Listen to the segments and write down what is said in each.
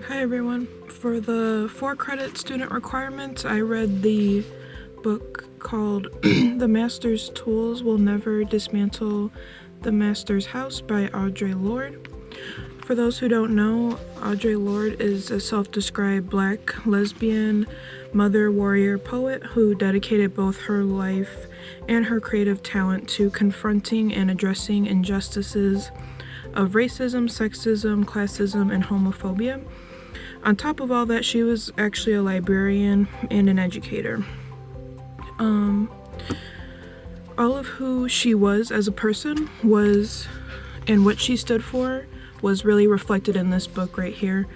Hi everyone. For the 4-credit student requirements, I read the book called The Master's Tools Will Never Dismantle the Master's House by Audre Lorde. For those who don't know, Audre Lorde is a self-described Black lesbian mother warrior poet who dedicated both her life and her creative talent to confronting and addressing injustices of racism, sexism, classism, and homophobia. On top of all that, she was actually a librarian and an educator. All of who she was as a person and what she stood for was really reflected in this book right here.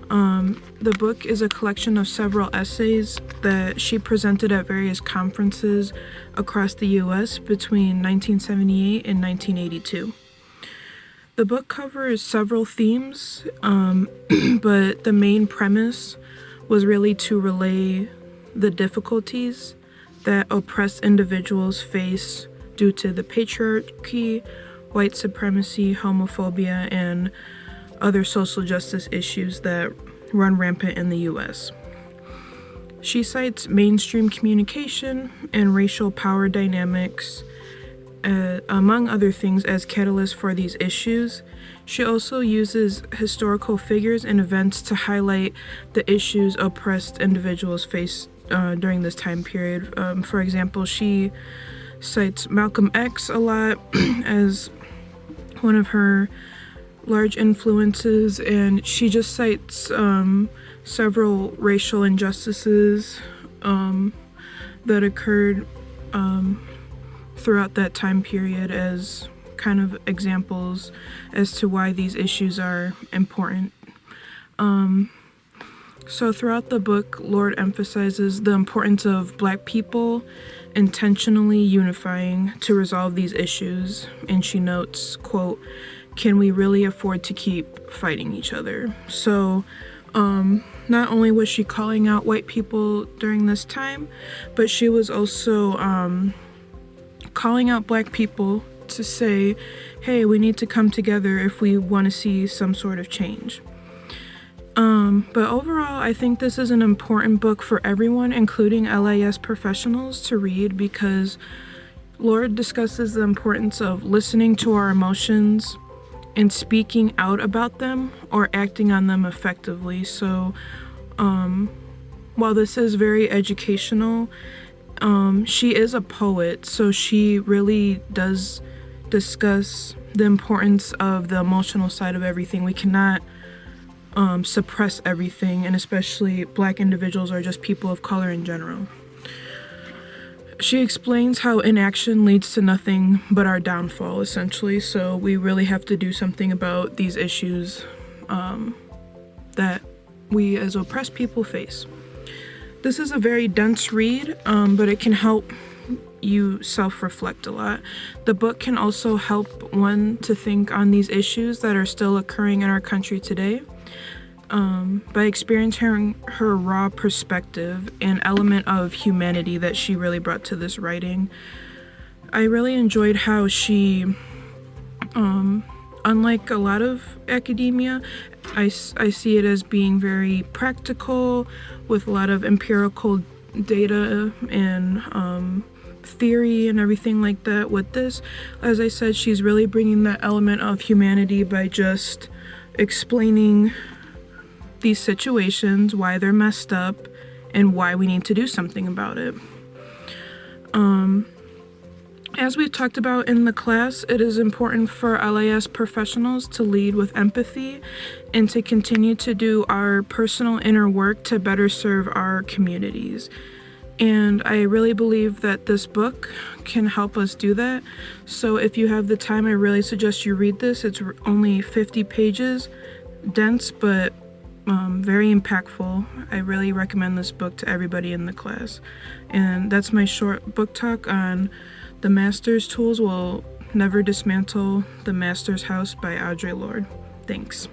The book is a collection of several essays that she presented at various conferences across the U.S. between 1978 and 1982. The book covers several themes, but the main premise was really to relay the difficulties that oppressed individuals face due to the patriarchy, white supremacy, homophobia, and other social justice issues that run rampant in the U.S. She cites mainstream communication and racial power dynamics, among other things, as catalysts for these issues. She also uses historical figures and events to highlight the issues oppressed individuals face during this time period. For example, she cites Malcolm X a lot as one of her large influences, and she just cites several racial injustices that occurred throughout that time period as kind of examples as to why these issues are important. So throughout the book, Lorde emphasizes the importance of Black people intentionally unifying to resolve these issues, and she notes, quote, "Can we really afford to keep fighting each other?" So not only was she calling out white people during this time, but she was also calling out Black people to say, hey, we need to come together if we want to see some sort of change. But overall, I think this is an important book for everyone, including LIS professionals, to read, because Lorde discusses the importance of listening to our emotions and speaking out about them or acting on them effectively. So while this is very educational, she is a poet, so she really does discuss the importance of the emotional side of everything. We cannot suppress everything, and especially Black individuals or just people of color in general. She explains how inaction leads to nothing but our downfall, essentially, so we really have to do something about these issues that we as oppressed people face. This is a very dense read, but it can help you self-reflect a lot. The book can also help one to think on these issues that are still occurring in our country today. By experiencing her raw perspective and element of humanity that she really brought to this writing. I really enjoyed how she, unlike a lot of academia, I see it as being very practical with a lot of empirical data and theory and everything like that. With this, as I said, she's really bringing that element of humanity by just explaining these situations, why they're messed up, and why we need to do something about it. As we've talked about in the class, it is important for LIS professionals to lead with empathy and to continue to do our personal inner work to better serve our communities. And I really believe that this book can help us do that. So if you have the time, I really suggest you read this. It's only 50 pages, dense, but very impactful. I really recommend this book to everybody in the class. And that's my short book talk on The Master's Tools Will Never Dismantle the Master's House by Audre Lorde. Thanks.